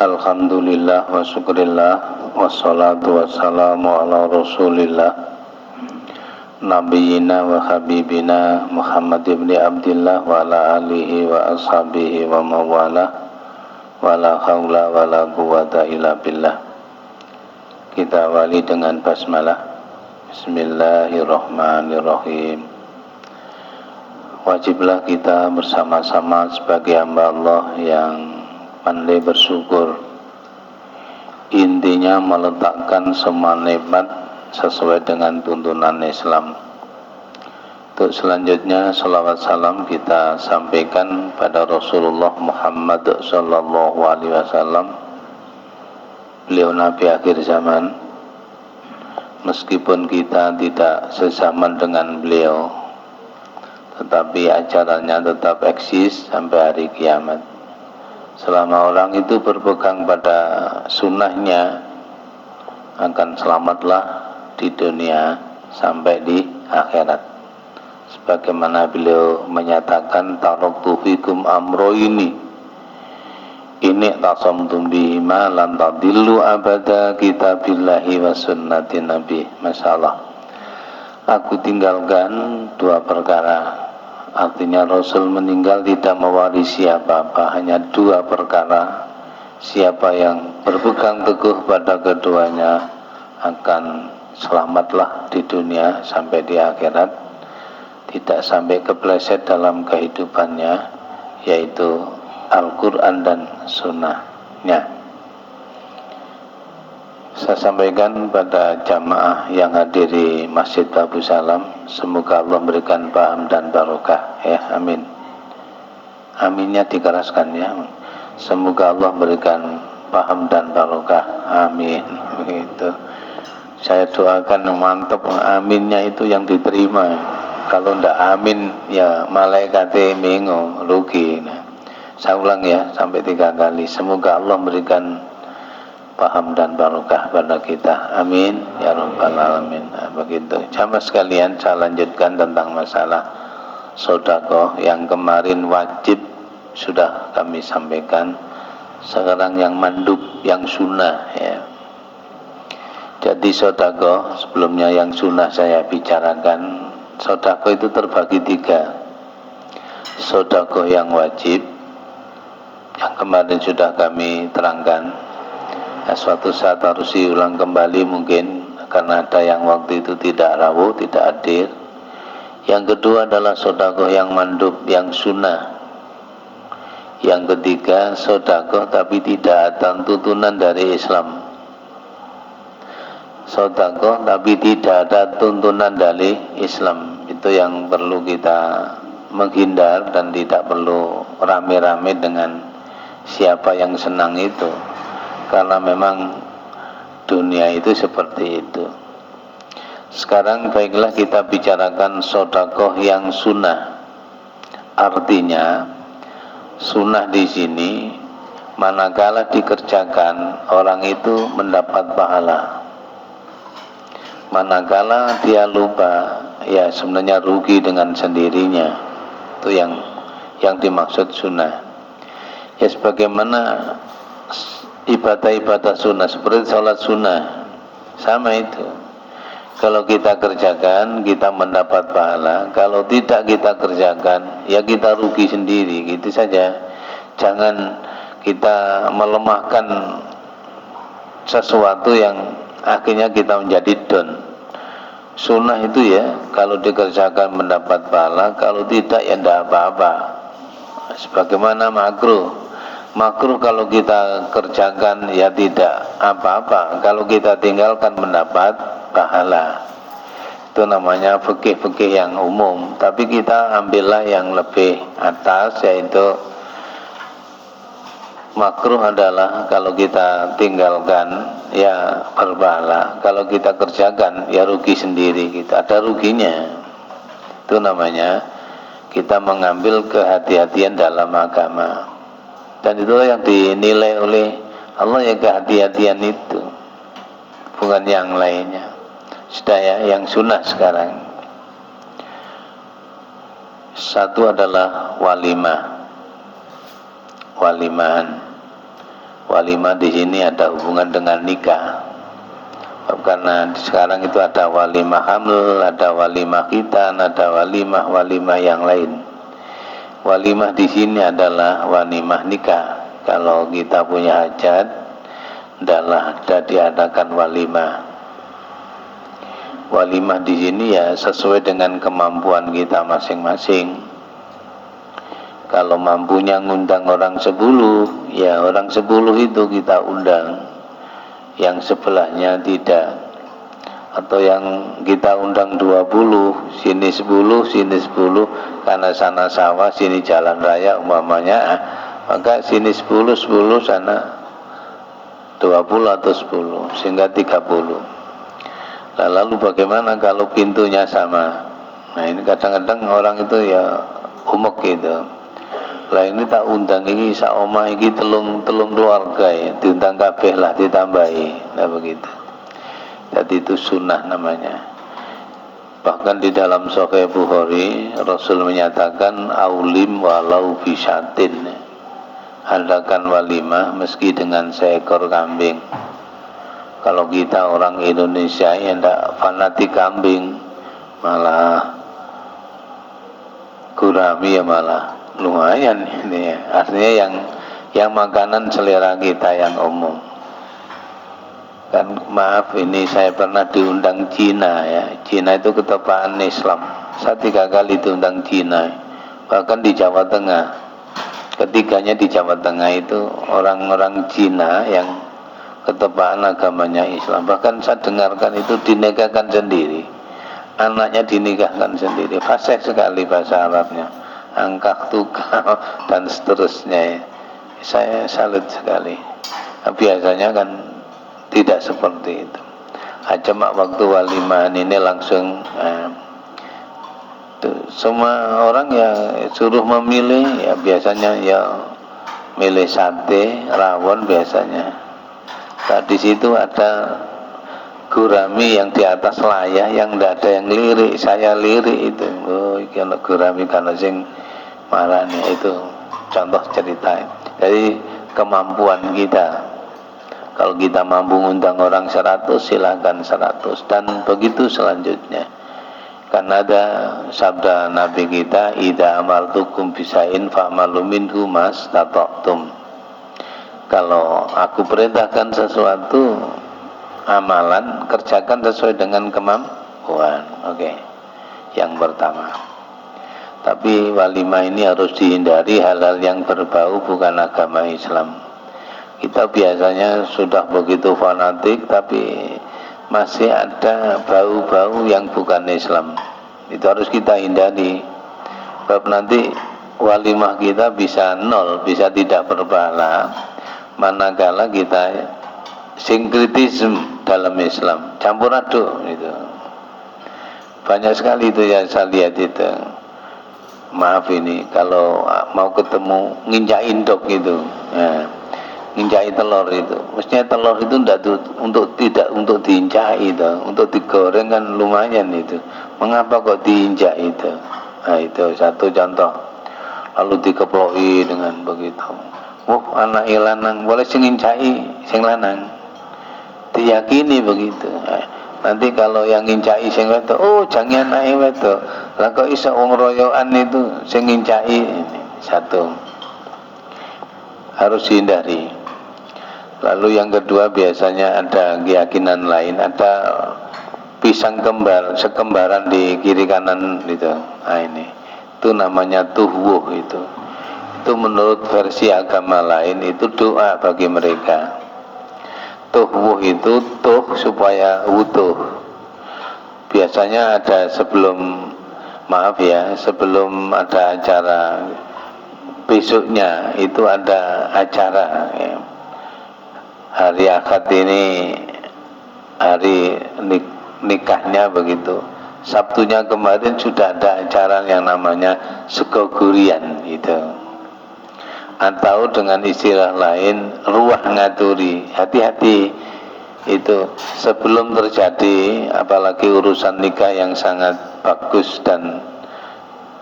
Alhamdulillah wa syukurillah wassalatu wassalamu ala rasulillah Nabiyyina wa habibina Muhammad ibn Abdillah wa ala alihi wa ashabihi wa mawala wa la hawla wa la quwata illa billah. Kita awali dengan basmalah. Bismillahirrahmanirrahim. Wajiblah kita bersama-sama sebagai hamba Allah yang pandai bersyukur, intinya meletakkan semua nikmat sesuai dengan tuntunan Islam. Untuk selanjutnya salawat salam kita sampaikan pada Rasulullah Muhammad sallallahu alaihi wasallam, beliau nabi akhir zaman. Meskipun kita tidak sezaman dengan beliau, tetapi ajarannya tetap eksis sampai hari kiamat. Selama orang itu berpegang pada sunnahnya, akan selamatlah di dunia sampai di akhirat. Sebagaimana beliau menyatakan, taraktu fikum amroini ini tasamtum bihima lan tadillu abada kitabillahi wa sunnati nabi. Masalah, aku tinggalkan dua perkara. Artinya Rasul meninggal tidak mewarisi apa-apa, hanya dua perkara. Siapa yang berpegang teguh pada keduanya akan selamatlah di dunia sampai di akhirat, tidak sampai kepleset dalam kehidupannya, yaitu Al-Quran dan Sunnahnya. Saya sampaikan pada jamaah yang hadir di Masjid Abu Salam, semoga Allah memberikan paham dan barokah, ya, amin. Aminnya dikeraskan, ya. Semoga Allah memberikan paham dan barokah, amin. Begitu. Saya doakan mantap, aminnya itu yang diterima. Kalau ndak amin, ya malaikatnya bingung, rugi. Nah, saya ulang ya sampai 3 kali. Semoga Allah memberikan paham dan barokah pada kita, amin ya rabbal alamin. Nah, begitu jamaah sekalian, saya lanjutkan tentang masalah sedekah yang kemarin wajib sudah kami sampaikan. Sekarang yang mandub, yang sunnah, ya. Jadi sedekah sebelumnya yang sunnah saya bicarakan. Sedekah itu terbagi 3. Sedekah yang wajib yang kemarin sudah kami terangkan. Ya, suatu saat harus diulang kembali mungkin karena ada yang waktu itu tidak rawuh, tidak hadir. Yang kedua adalah sedekah yang mandub, yang sunnah. Yang ketiga sedekah tapi tidak ada tuntunan dari Islam. Sedekah tapi tidak ada tuntunan dari Islam, itu yang perlu kita menghindar dan tidak perlu rame-rame dengan siapa yang senang itu. Karena memang dunia itu seperti itu. Sekarang baiklah kita bicarakan sedekah yang sunnah. Artinya sunnah di sini manakala dikerjakan orang itu mendapat pahala. Manakala dia lupa, ya sebenarnya rugi dengan sendirinya. Itu yang dimaksud sunnah. Ya sebagaimana ibadah-ibadah sunnah seperti sholat sunnah, sama itu. Kalau kita kerjakan kita mendapat pahala, kalau tidak kita kerjakan ya kita rugi sendiri, gitu saja. Jangan kita melemahkan sesuatu yang akhirnya kita menjadi down. Sunnah itu ya kalau dikerjakan mendapat pahala, kalau tidak ya tidak apa-apa. Sebagaimana makruh kalau kita kerjakan ya tidak apa-apa, kalau kita tinggalkan mendapat pahala. Itu namanya fikih-fikih yang umum. Tapi kita ambillah yang lebih atas, yaitu makruh adalah kalau kita tinggalkan ya berpahala, kalau kita kerjakan ya rugi sendiri, kita ada ruginya. Itu namanya kita mengambil kehati-hatian dalam agama. Dan itulah yang dinilai oleh Allah, ya kehati-hatian itu, bukan yang lainnya. Sudah ya, yang sunnah sekarang. Satu adalah walimahan. Walimah di sini ada hubungan dengan nikah. Karena sekarang itu ada walimah hamil, ada walimah khitan, ada walimah yang lain. Walimah di sini adalah walimah nikah. Kalau kita punya hajat, adalah diadakan walimah. Walimah di sini ya sesuai dengan kemampuan kita masing-masing. Kalau mampunya ngundang orang 10, ya orang 10 itu kita undang. Yang sebelahnya tidak, atau yang kita undang 20, sini 10, sini 10, karena sana sawah, sini jalan raya umpamanya, maka sini 10, sana 20 atau 10, sehingga 30. Nah, lalu bagaimana kalau pintunya sama? Nah, ini kadang-kadang orang itu ya umuk gitu. Lah ini tak undang ini sak omah iki telung keluarga ya, diundang kabeh lah ditambahi. Nah begitu. Jadi itu sunnah namanya. Bahkan di dalam Sahih Bukhari Rasul menyatakan aulim walau bisatin. Adakan walimah meski dengan seekor kambing. Kalau kita orang Indonesia ya ndak fanatik kambing, malah gurami ya malah lumayan ini ya. Artinya yang makanan selera kita yang umum. Kan maaf ini saya pernah diundang Cina ya. Cina itu ketepaan Islam. Saya 3 kali diundang Cina. Bahkan di Jawa Tengah. Ketiganya di Jawa Tengah itu orang-orang Cina yang ketepaan agamanya Islam. Bahkan saya dengarkan itu dinikahkan sendiri. Anaknya dinikahkan sendiri. Fasih sekali bahasa Arabnya. Angkak tukar dan seterusnya. Saya salut sekali. Nah, biasanya kan tidak seperti itu. Cuma waktu walimah ini langsung semua orang ya suruh memilih, ya biasanya ya milih sate, rawon biasanya. Nah, di situ ada gurami yang di atas layah yang tidak ada yang lirik, saya lirik itu. Oh, kalau gurami karena sing marahnya itu contoh cerita. Jadi kemampuan kita. Kalau kita mampu ngundang orang 100, silakan 100 dan begitu selanjutnya. Karena ada sabda Nabi kita, idza amartukum bisain fa'malu minhu mastata'tum. Kalau aku perintahkan sesuatu, amalan kerjakan sesuai dengan kemampuan. Oke. Yang pertama. Tapi walimah ini harus dihindari hal-hal yang berbau bukan agama Islam. Kita biasanya sudah begitu fanatik tapi masih ada bau-bau yang bukan Islam. Itu harus kita hindari. Sebab nanti walimah kita bisa nol, bisa tidak berpahala manakala kita sinkritisme dalam Islam, campur aduk itu. Banyak sekali itu yang saya lihat itu. Maaf ini kalau mau ketemu nginjak indok gitu, nginjak telur itu. Mestinya telur itu tidak untuk diinjak itu, untuk digoreng kan lumayan itu. Mengapa kok diinjak itu? Nah itu satu contoh. Lalu dikeploki dengan begitu. Anak lanang boleh sing nginjaki sing lanang. Diyakini begitu. Nanti kalau yang ngincai sing wedok, oh jangan anake wedok. Lah kok iso wong royokan itu sing ngincai. Satu. Harus dihindari. Lalu yang kedua biasanya ada keyakinan lain, ada pisang kembar, sekembaran di kiri kanan itu. Nah ini. Itu namanya tuhwuh itu. Itu menurut versi agama lain itu doa bagi mereka. Tuhwuh itu tuh supaya wutuh. Biasanya ada sebelum ada acara besoknya itu ada acara ya. Hari akad ini hari nikahnya begitu. Sabtunya kemarin sudah ada acara yang namanya segogurian itu. Atau dengan istilah lain ruah ngaturi. Hati-hati itu sebelum terjadi apalagi urusan nikah yang sangat bagus dan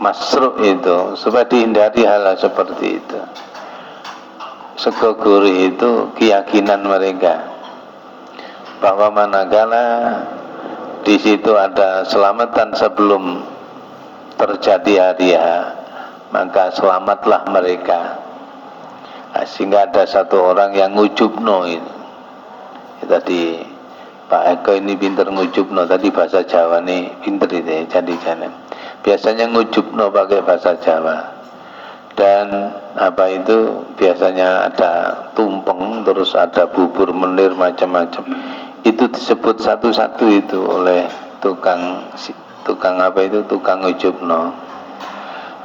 masruh itu, supaya dihindari hal-hal seperti itu. sego gurih itu keyakinan mereka bahwa manakala di situ ada selamatan sebelum terjadi hari H, maka selamatlah mereka. Nah, sehingga ada satu orang yang ngujubno itu. Tadi Pak Eko ini pinter ngujubno, tadi bahasa Jawa nih pinter itu ya, jadi jangan. Biasanya ngujubno pakai bahasa Jawa. Dan apa itu biasanya ada tumpeng, terus ada bubur menir macam-macam. Itu disebut satu-satu itu oleh tukang apa itu, tukang ngujubno.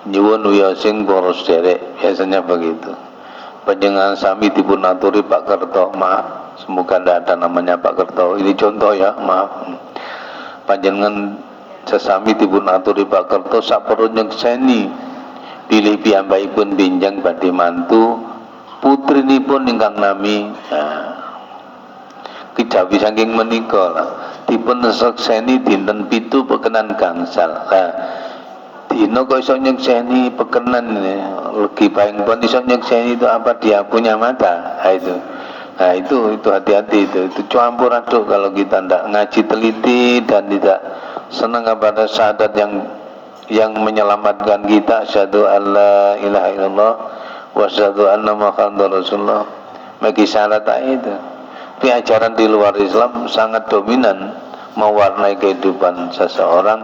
Nyuwun wiyosing poros derek, biasanya begitu. Panjenengan sami dipun aturi Pak Kerto, maaf, semoga tidak ada namanya Pak Kerto. Ini contoh ya, maaf. Panjenengan sesami dipun aturi Pak Kerto saperlu nyekseni pilih piyambakipun binjang badhe mantu putrinipun ingkang nami. Nah, kejawi saking menika lah dipun sekseni dinten 7 pekenan gangsal. Nah, dino kok iso nyekseni pekenan legi paling pun iso nyekseni itu apa dia punya mata. Nah itu hati-hati itu campur aduk kalau kita tidak ngaji teliti dan tidak senang kepada syahadat yang menyelamatkan kita, asyhadu alla ilaha illallah wa asyhadu anna muhammadar rasulullah. Bagi syarat itu tapi ajaran di luar Islam sangat dominan mewarnai kehidupan seseorang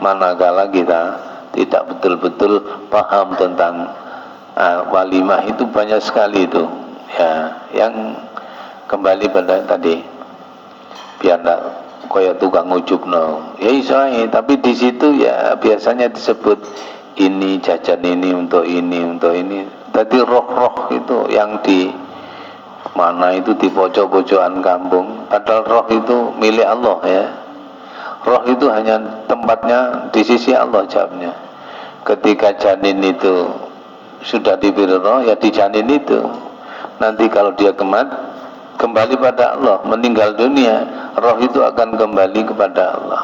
manakala kita tidak betul-betul paham tentang walimah. Itu banyak sekali itu ya, yang kembali pada tadi biar tidak kaya tukang ujubno ya iso, tapi di situ ya biasanya disebut ini jajan ini untuk ini. Tadi roh-roh itu yang di mana itu di pojok-pojokan kampung, padahal roh itu milik Allah ya. Roh itu hanya tempatnya di sisi Allah jawabnya. Ketika janin itu sudah diberi roh, ya di janin itu. Nanti kalau dia kembali pada Allah, meninggal dunia, roh itu akan kembali kepada Allah.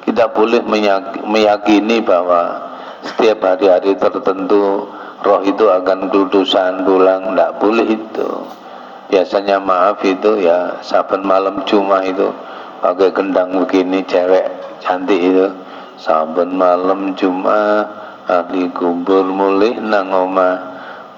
Kita boleh meyakini bahwa setiap hari-hari tertentu roh itu akan keludusan pulang, tidak boleh itu. Biasanya maaf itu ya saben malam Jumat itu pakai kendang begini cewek cantik itu, saben malam Jumat ahli kubur mulih nang omah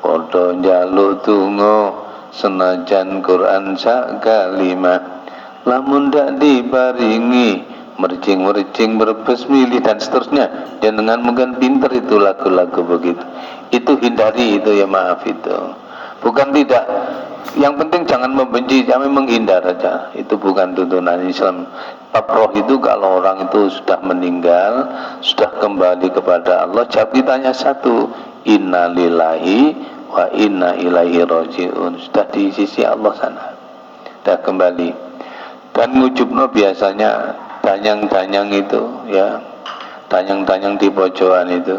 padha njaluk donga senajan Quran sak kalimah lamun ndak diparingi merjing-merjing berbes milih dan seterusnya. Jenengan mungkin pinter itu lagu-lagu begitu. Itu hindari itu ya, maaf itu. Bukan tidak. Yang penting jangan membenci, jangan menghindar saja. Itu bukan tuntunan Islam. Bab roh itu kalau orang itu sudah meninggal, sudah kembali kepada Allah, jawab ditanya satu, inna lillahi wa inna ilaihi raji'un. Sudah di sisi Allah sana, sudah kembali. Dan ngujubno biasanya danyang-danyang itu ya, danyang-danyang di pojokan itu.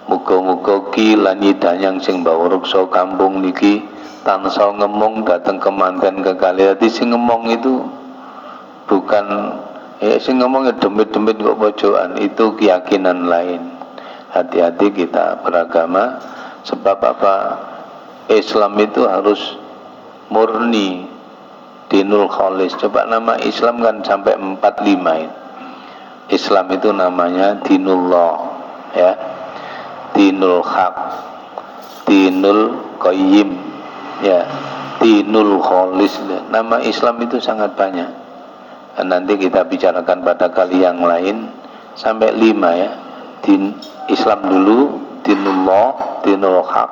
Muga-muga ki lan danyang sing bawa ruksa kampung niki tansah ngemong dateng kemanten kekalih. Dadi sing ngemong itu bukan ya, sing ngomong demit-demit kok pojokan, itu keyakinan lain. Hati-hati kita beragama, sebab apa? Islam itu harus murni, dinul kholis. Coba nama Islam kan sampai 45 ini. Islam itu namanya dinullah ya, dinul haq, dinul qayyim ya, dinul kholis. Nama Islam itu sangat banyak. Dan nanti kita bicarakan pada kali yang lain sampai 5 ya. Din Islam dulu, dinullah, dinul haq,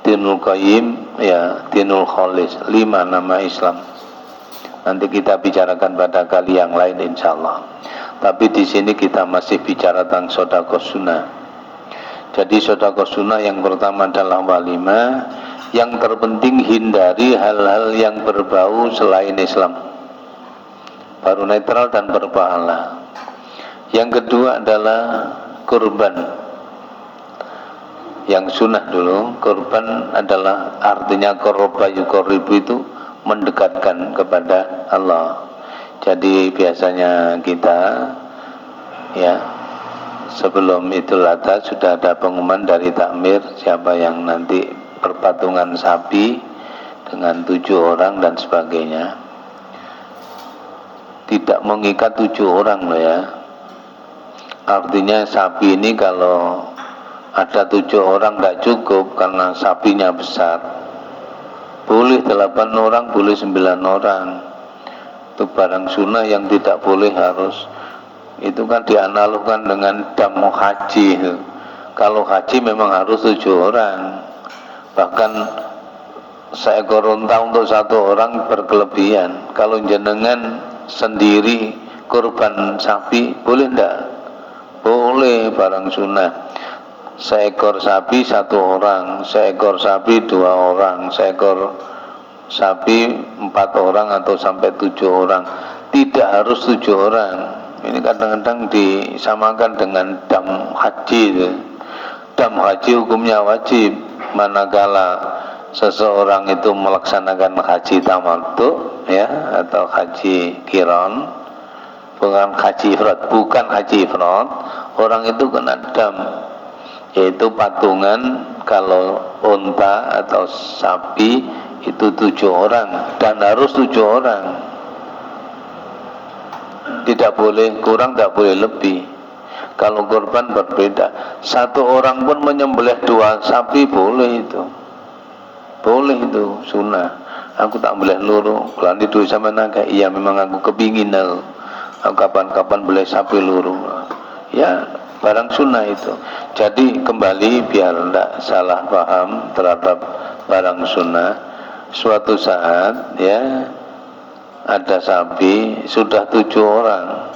dinul qayyim ya, dinul kholis. 5 nama Islam. Nanti kita bicarakan pada kali yang lain insyaallah. Tapi di sini kita masih bicara tentang sedekah sunnah. Jadi sedekah sunnah yang pertama adalah walimah. Yang terpenting hindari hal-hal yang berbau selain Islam, baru netral dan berpahala. Yang kedua adalah kurban. Yang sunnah dulu, kurban adalah artinya qurba yuqarribu, itu mendekatkan kepada Allah. Jadi biasanya kita ya sebelum Idul Adha sudah ada pengumuman dari takmir siapa yang nanti perpatungan sapi dengan 7 orang dan sebagainya. Tidak mengikat 7 orang loh ya. Artinya sapi ini kalau ada 7 orang nggak cukup karena sapinya besar, boleh 8 orang, boleh 9 orang. Itu barang sunnah yang tidak boleh harus. Itu kan dianalogkan dengan dam haji. Kalau haji memang harus 7 orang. Bahkan seekor unta untuk 1 orang berkelebihan. Kalau jenengan sendiri kurban sapi, boleh enggak? Boleh, barang sunnah. Seekor sapi 1 orang, seekor sapi 2 orang, seekor sapi 4 orang atau sampai 7 orang. Tidak harus 7 orang. Ini kadang-kadang disamakan dengan dam haji. Dam haji hukumnya wajib, manakala seseorang itu melaksanakan haji tamattu ya, atau haji qiran, bukan haji ifrad, orang itu kena dam, yaitu patungan. Kalau unta atau sapi itu 7 orang dan harus 7 orang, tidak boleh kurang, tidak boleh lebih. Kalau kurban berbeda, 1 orang pun menyembelih 2 sapi boleh, itu boleh, itu sunnah. Aku tak boleh luru, kalau itu sama naga, iya memang aku kepingin aku kapan-kapan boleh sapi luru, ya barang sunnah itu. Jadi kembali biar tidak salah paham terhadap barang sunnah. Suatu saat ya ada sapi sudah 7 orang,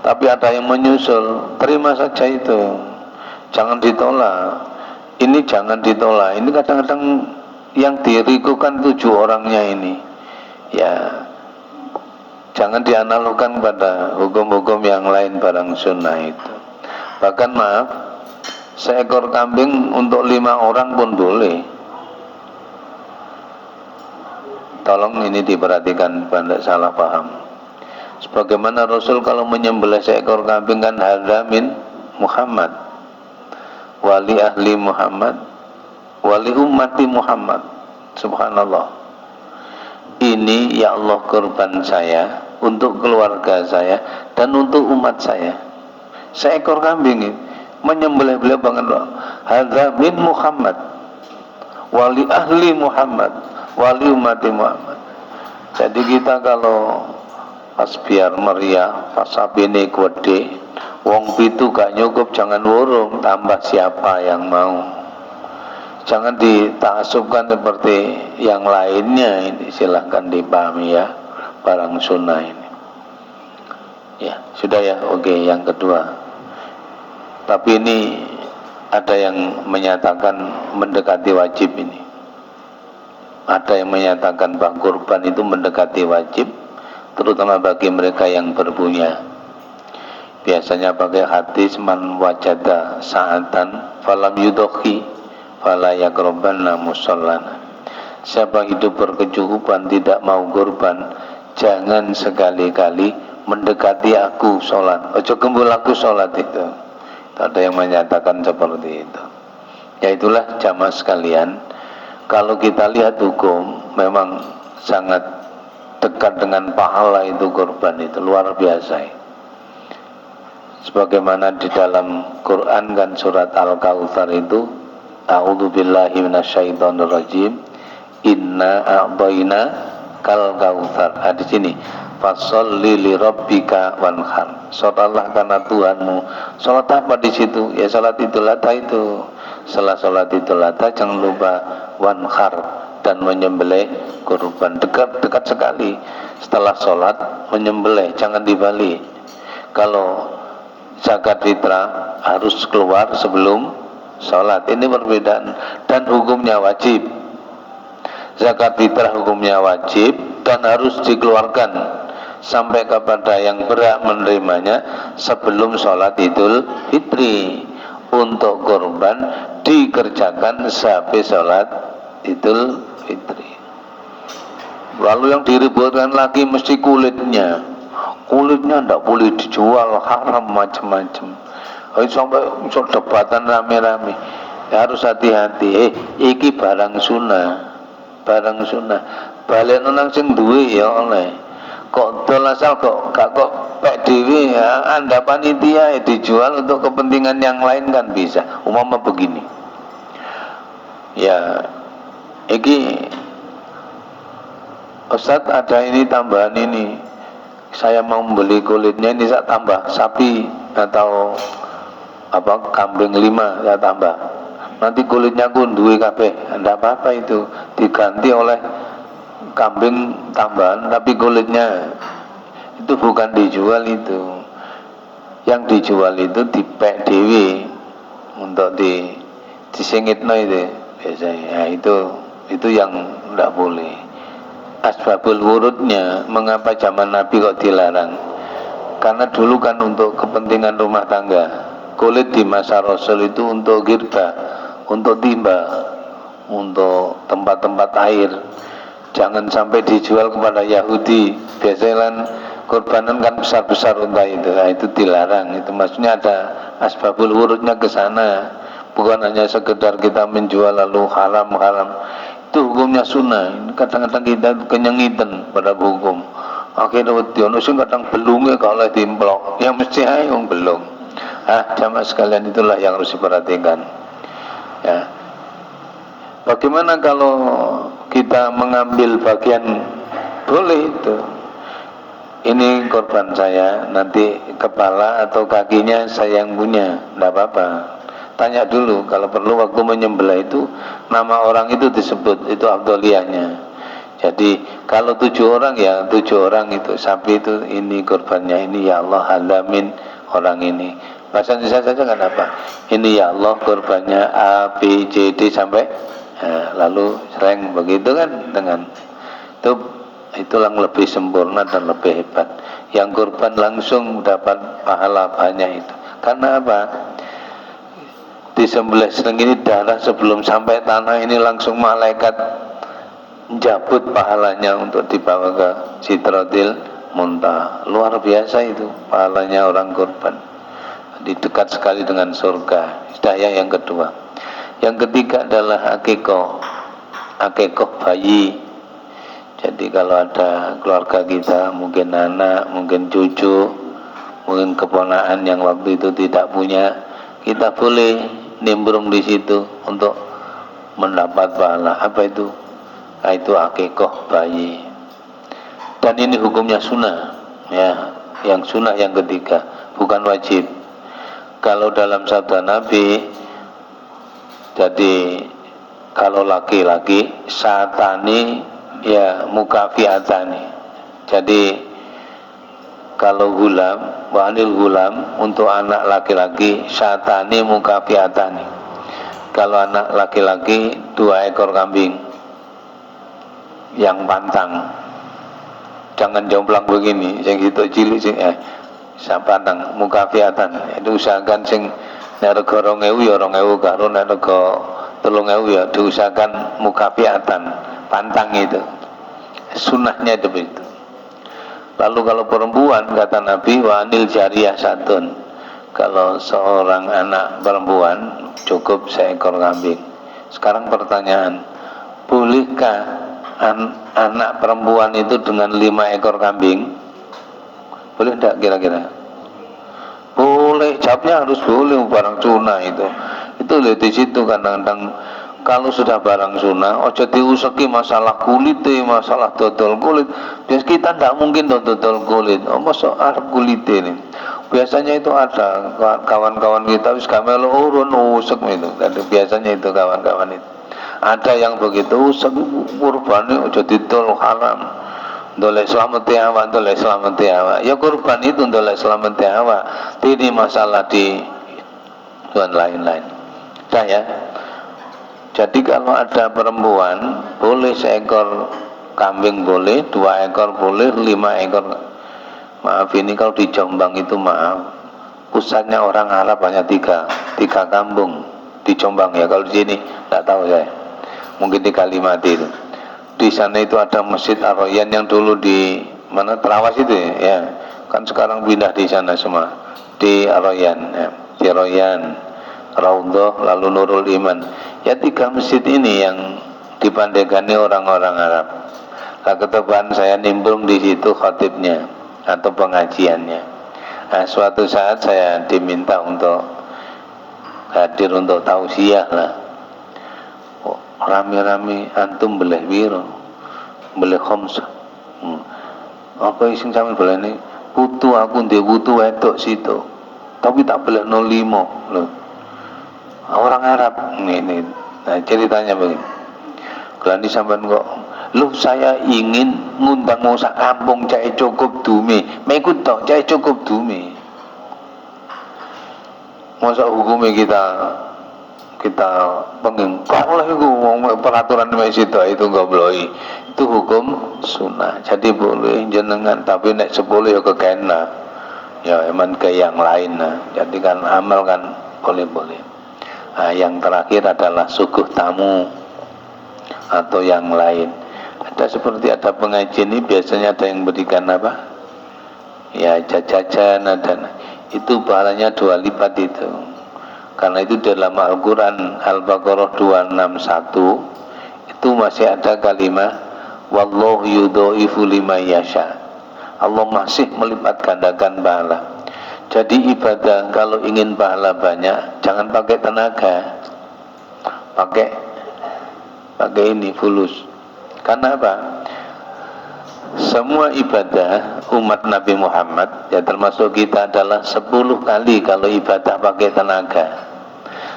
tapi ada yang menyusul, terima saja itu, jangan ditolak. Ini jangan ditolak. Ini kadang-kadang yang dirikukan 7 orangnya ini, ya jangan dianalogkan pada hukum-hukum yang lain barang sunnah itu. Bahkan maaf, seekor kambing untuk 5 orang pun boleh. Tolong ini diperhatikan, tidak salah paham. Sebagaimana Rasul kalau menyembelih seekor kambing kan hadza min Muhammad, wali ahli Muhammad, wali ummati Muhammad. Subhanallah. Ini ya Allah kurban saya untuk keluarga saya dan untuk umat saya. Seekor kambing ini menyembelih beliau banget, hadza min Muhammad, wali ahli Muhammad, wali ummati Muhammad. Jadi kita kalau pas biar meriah, pas sapi ini gede, wong pitu gak nyukup, jangan wurung, tambah siapa yang mau. Jangan ditaksubkan seperti yang lainnya. Ini silahkan dipahami ya, barang sunnah ini. Ya sudah ya, oke. Yang kedua, tapi ini ada yang menyatakan mendekati wajib ini. Ada yang menyatakan bahwa kurban itu mendekati wajib, terutama bagi mereka yang berpunya. Biasanya pakai hadis man wajada sa'atan falam yudhi fala yaqrabanna musallana. Siapa hidup berkecukupan tidak mau kurban, jangan sekali-kali mendekati aku sholat. Ojo gembul aku sholat itu. Ada yang menyatakan seperti itu. Ya itulah jamaah sekalian, kalau kita lihat hukum memang sangat dekat dengan pahala itu kurban itu, luar biasa. Sebagaimana di dalam Quran kan surat Al-Kautsar itu, a'udzubillahi minasyaitonirrajim, inna a'tayna kal kautsar. Di sini fasholli li rabbika wanhar. Salatlah karena Tuhanmu. Salat apa di situ? Ya salat Idul Adha itu. Setelah salat Idul Adha jangan lupa wanhar dan menyembelih kurban. Dekat sekali. Setelah salat menyembelih, jangan dibalik. Kalau zakat fitrah harus keluar sebelum salat. Ini perbedaan dan hukumnya wajib. Zakat fitrah hukumnya wajib dan harus dikeluarkan sampai kepada yang berhak menerimanya sebelum sholat Idul Fitri. Untuk kurban dikerjakan sampai sholat Idul Fitri. Lalu yang diributkan lagi mesti kulitnya tidak boleh dijual, haram macam-macam. Sampai debatan rame-rame. harus hati-hati. Iki barang sunnah, balen nang sing duwe ya oleh. Kok dol asal kok gak kok pek dhewe ya, Anda panitia dijual untuk kepentingan yang lain kan bisa. Umpama begini. Ya, iki Ustadz ada ini tambahan ini, saya mau membeli kulitnya ini, saya tambah sapi atau apa kambing 5 saya tambah, nanti kulitnya aku duwe kabeh, enggak apa-apa itu, diganti oleh kambing tambahan tapi kulitnya itu bukan dijual. Itu yang dijual itu dipek dewe untuk disingitno itu biasanya. Nah, itu yang enggak boleh. Asbabul wurudnya mengapa zaman Nabi kok dilarang? Karena dulu kan untuk kepentingan rumah tangga. Kulit di masa Rasul itu untuk girba, untuk timba, untuk tempat-tempat air. Jangan sampai dijual kepada Yahudi. Biasanya korbanan kan besar-besar unta itu. Nah, itu dilarang. Itu maksudnya ada asbabul wurudnya ke sana. Bukan hanya sekedar kita menjual lalu haram-haram. Itu hukumnya sunnah. Kadang-kadang kita kenyengitan pada hukum. Akhirnya ono sing kadang belunge kalau dimplok. Yang mesti ae wong belung. Jamaah sekalian, itulah yang harus diperhatikan. Ya. Bagaimana kalau kita mengambil bagian, boleh itu. Ini korban saya, nanti kepala atau kakinya saya yang punya, tidak apa-apa. Tanya dulu, kalau perlu waktu menyembelih itu nama orang itu disebut, itu afdoliyahnya. Jadi kalau 7 orang ya 7 orang itu sapi itu, ini korbannya ini ya Allah halamin orang ini. Bahasa Indonesia saja kan apa? Ini ya Allah korbannya A, B, C, D sampai lalu sering begitu kan, dengan itu yang lebih sempurna dan lebih hebat. Yang korban langsung dapat pahala banyak itu. Karena apa? Disembelih sedang ini darah sebelum sampai tanah ini langsung malaikat menjabut pahalanya untuk dibawa ke Sidratil Muntaha. Luar biasa itu pahalanya orang korban. Di dekat sekali dengan surga. Hidayah yang kedua. Yang ketiga adalah akikoh bayi. Jadi kalau ada keluarga kita, mungkin anak, mungkin cucu, mungkin keponakan yang waktu itu tidak punya, kita boleh nimbrung di situ untuk mendapat pahala. Apa itu? Nah, itu akikoh bayi. Dan ini hukumnya sunnah, ya, yang sunnah yang ketiga, bukan wajib. Kalau dalam sabda Nabi, jadi kalau laki-laki satani ya mukafiatani. Jadi kalau gulam, wanil gulam untuk anak laki-laki satani mukafiatani. Kalau anak laki-laki 2 ekor kambing yang pantang. Jangan jomplang begini, yang gitu cilik sing sapatang mukafiatan. Itu usahakan sing nek rega 2000 ya 2000 karo nek rega 3000 ya diusahakan mukafiatan, pantang itu. Sunnahnya itu begitu. Lalu kalau perempuan kata Nabi wanil jariyah satun. Kalau seorang anak perempuan cukup 1 ekor kambing. Sekarang pertanyaan, bolehkah anak perempuan itu dengan 5 ekor kambing? Boleh tidak kira-kira? Boleh, jawabnya harus boleh, barang sunnah itu. Itu lihat di situ kadang-kadang kalau sudah barang sunnah, ojo diuseki masalah kulit, masalah dodol kulit. Biasa kita tidak mungkin dodol kulit. Masuk arep kulit ini. Biasanya itu ada kawan-kawan kita wis gamel urun usek itu. Dan biasanya itu kawan-kawan itu. Ada yang begitu usek kurbane ojo didol haram. Dolek selamati awak, dolek selamati awak. Ya kurban itu dolek selamati awak. Ini masalah di tuan lain-lain. Ya. Jadi kalau ada perempuan boleh 1 ekor kambing boleh, 2 ekor boleh, 5 ekor. Maaf ini kalau di Jombang itu maaf, pusatnya orang Arab hanya 3 kampung di Jombang ya. Kalau di sini tidak tahu saya, mungkin di Kalimat itu. Di sana itu ada Masjid Ar-Royan yang dulu di mana Terawas itu ya. Kan sekarang pindah di sana semua di Ar-Royan ya. Di Royan Raudhah, lalu Nurul Iman. Ya 3 masjid ini yang dipandegani orang-orang Arab. Nah, ketebalan saya nimbrung di situ khatibnya atau pengajiannya. Nah, suatu saat saya diminta untuk hadir untuk tausiah lah. Oh, rame-rame antum beleh wiro, beleh khamsah. Apa sing sampean belene? Putu aku ndek putu wedok situ. Tapi tak beleh 05 loh. Orang Arab ini. Nah, ceritanya begini. Kelani sampean kok, "Loh, saya ingin ngundang mau sak kampung cai cukup dume. Mekut tok cai cukup dume." Masa hukumnya kita pengen kalau itu peraturan situ itu nggak boleh, itu hukum sunnah. Jadi boleh jenengan, tapi nek 10 ya kekena ya emang ke yang lain. Nah, jadi kan amal kan boleh-boleh. Nah, yang terakhir adalah suguh tamu atau yang lain. Seperti ada pengajian ini biasanya ada yang berikan apa? Ya jajan ada. Itu pahalanya 2 lipat itu. Karena itu dalam Al-Quran Al-Baqarah 261 itu masih ada kalimat wallahu yudhaifu liman yasha. Allah masih melipat gandakan pahala. Jadi ibadah kalau ingin pahala banyak jangan pakai tenaga, pakai ini fulus. Karena apa? Semua ibadah umat Nabi Muhammad ya termasuk kita adalah 10 kali kalau ibadah pakai tenaga.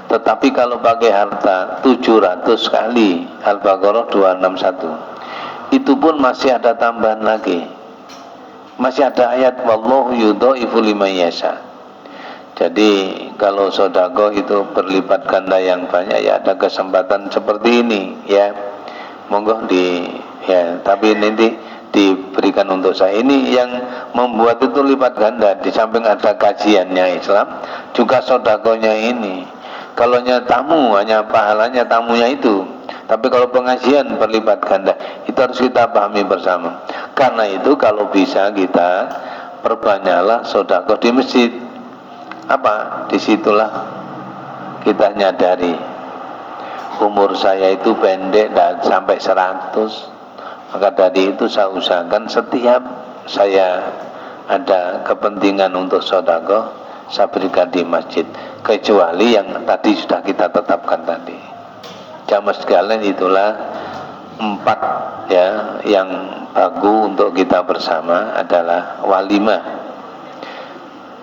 Tetapi kalau pakai harta 700 kali. Al-Baqarah 261. Itu pun masih ada tambahan lagi. Masih ada ayat wallahu yudhaifu liman yasha. Jadi kalau sedekah itu berlipat ganda yang banyak ya ada kesempatan seperti ini ya. Monggo tapi nanti diberikan untuk saya. Ini yang membuat itu lipat ganda. Di samping ada kajiannya Islam juga sedekahnya ini. Kalau tamu hanya pahalanya tamunya itu, tapi kalau pengajian berlipat ganda. Itu harus kita pahami bersama. Karena itu kalau bisa kita perbanyaklah sedekah di masjid. Apa? Disitulah kita nyadari umur saya itu pendek dan sampai 100. Maka dari itu saya usahakan setiap saya ada kepentingan untuk sedekah saya berikan di masjid, kecuali yang tadi sudah kita tetapkan tadi. Jamaah sekalian, itulah 4 ya yang bagus untuk kita bersama adalah walimah.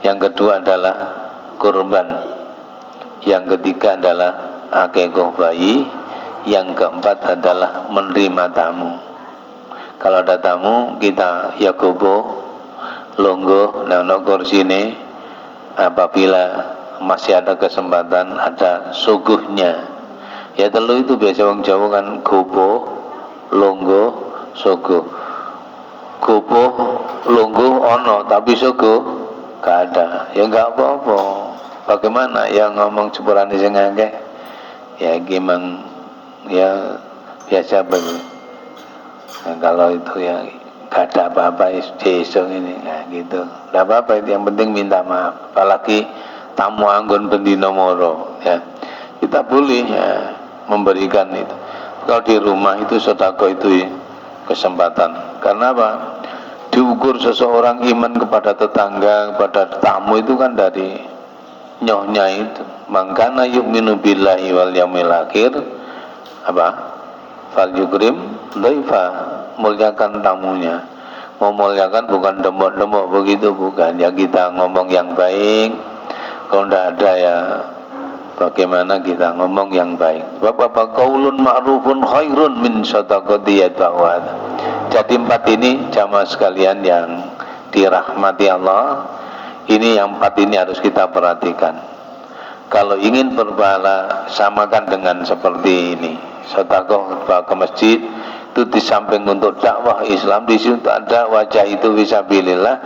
Yang kedua adalah kurban. Yang ketiga adalah akikah bayi. Yang keempat adalah menerima tamu. Kalau ada tamu kita ya gobo longgo nang kursi ini. Apabila masih ada kesempatan ada suguhnya ya telu itu biasa orang Jawa kan gobo longgo suguh. Gobo longgo ono tapi suguh gak ada ya gak apa-apa. Bagaimana yang ngomong sepurane sing akeh ya gimana ya biasa begitu. Nah, kalau itu ya gak ada apa-apa besok ini nah gitu, gak apa-apa. Yang penting minta maaf. Apalagi tamu anggon bendino moro ya, kita boleh ya memberikan itu. Kalau di rumah itu sedekah itu kesempatan. Karena apa? Diukur seseorang iman kepada tetangga, kepada tamu itu kan dari nyohnya itu. Mangkana yu'minu billahi wal yaumil akhir apa? Fal yukrim dhaifa, muliakan tamunya. Memuliakan bukan demok-demok begitu, bukan ya. Kita ngomong yang baik. Kalau tidak ada ya bagaimana kita ngomong yang baik. Bapak qaulun ma'rufun khairun min shadaqati yatba'uha. Jadi 4 ini jamaah sekalian yang dirahmati Allah, ini yang 4 ini harus kita perhatikan. Kalau ingin berpahala samakan dengan seperti ini. Sedekah ke masjid itu di samping untuk dakwah Islam, di situ ada wajah itu fisabilillah,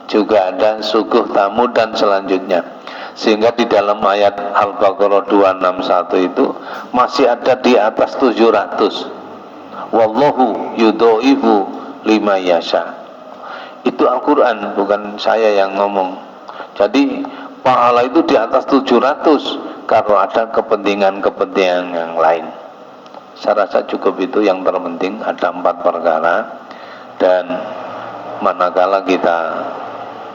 juga ada suguh tamu dan selanjutnya. Sehingga di dalam ayat Al-Baqarah 261 itu masih ada di atas 700. Wallahu yudhaifu liman yasha. Itu Al-Quran, bukan saya yang ngomong. Jadi pahala itu di atas 700 kalau ada kepentingan-kepentingan yang lain. Saya rasa cukup itu yang terpenting, ada 4 perkara, dan manakala kita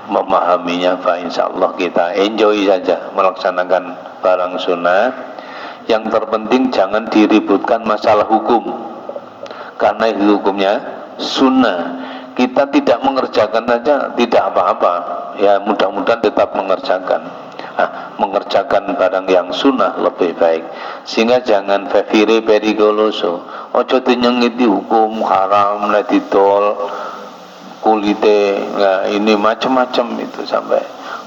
memahaminya, insya Allah kita enjoy saja melaksanakan barang sunnah. Yang terpenting jangan diributkan masalah hukum, karena itu hukumnya sunnah. Kita tidak mengerjakan saja tidak apa-apa, ya mudah-mudahan tetap mengerjakan. Mengerjakan barang yang sunnah lebih baik, sehingga jangan fevire perikoloso, ojo dinyengiti hukum haram, nek didol kulite, nah ini macam-macam itu, sampai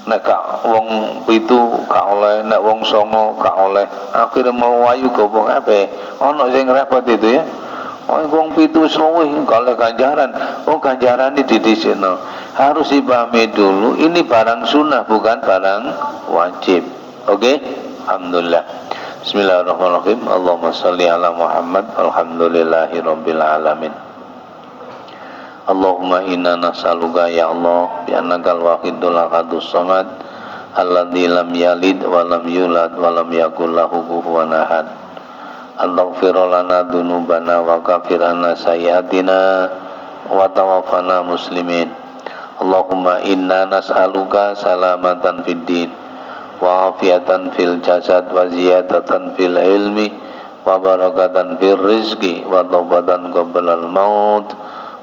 nek gak wong pitu gak oleh, nek wong songo gak oleh, akhirnya mau wayu gopo kabeh. Ono sing repot itu ya. Wong pitu seluwih gak oleh ganjaran. Ganjaran ini didhisikno. Harus dipahami dulu, ini barang sunnah bukan barang wajib. Oke? Alhamdulillah. Bismillahirrahmanirrahim. Allahumma sholli ala Muhammad. Alhamdulillahirabbil alamin. Allahumma inna nas'aluka ya Allah bi annakal wahidul ahadus samad alladzi lam yalid wa lam yulad wa lam yakul lahu kufuwan ahad. Aghfir lana dzunubana wa kaffir 'anna sayyi'atina wa tawaffana muslimin. Allahumma inna nas'aluka salamatan fid din wa afiatan fil jasad wa ziyadatan fil ilmi wa barakatan fil rizqi wa taubatan qabla al maut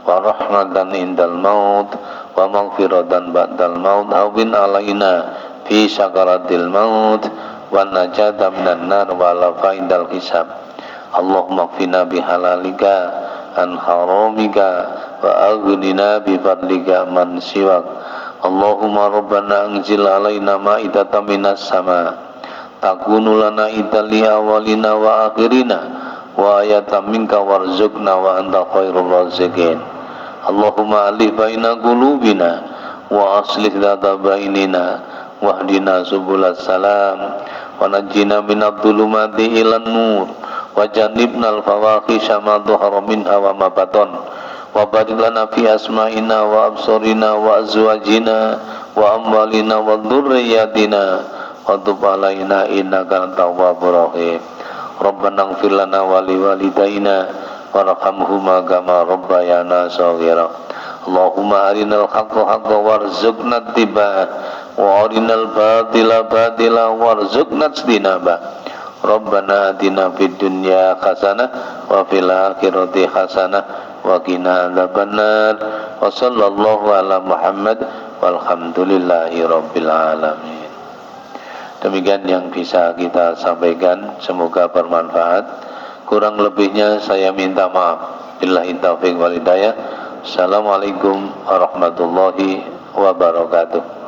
wa rahmatan indal maut wa maghfiratan ba'dal maut awin alaina fi sakaratil maut wa najata minan nar wa lafa indal hisab. Allahumma qfina bihalalika an haramika wa aghnina bi fadlika man siwak. Allahumma rabbana anzil alaina ma'idatan minas sama takunu lana idali awalina wa akhirina wa ayatan minka warzuqna wa anta khairur raziqin. Allahumma alif baina qulubina wa aslih dzata bainina wahdina subulas salam wa najjina minadh dhulumati ilan nur wa jannibnal fawahisha ma dhahara minha wa ma batan wa barik lana fi asma'ina wa absarina wa azwajina wa amwalina wa dhurriyyatina wa tub alaina innaka antat tawwabur rahim. Rabbana ighfir lana wa liwalidayna warhamhuma kama rabbayana shaghira. Allahumma arinal haqqa haqqan warzuqna ittiba'ah wa arinal batila batila warzuqna ijtinabah. Rabbana atina fid dunya hasanah wa fil akhirati hasanah wa qina adzabannar. Wa sallallahu ala Muhammad walhamdulillahi rabbil alamin. Demikian yang bisa kita sampaikan, semoga bermanfaat. Kurang lebihnya saya minta maaf. Billahi taufiq wal hidayah. Assalamualaikum warahmatullahi wabarakatuh.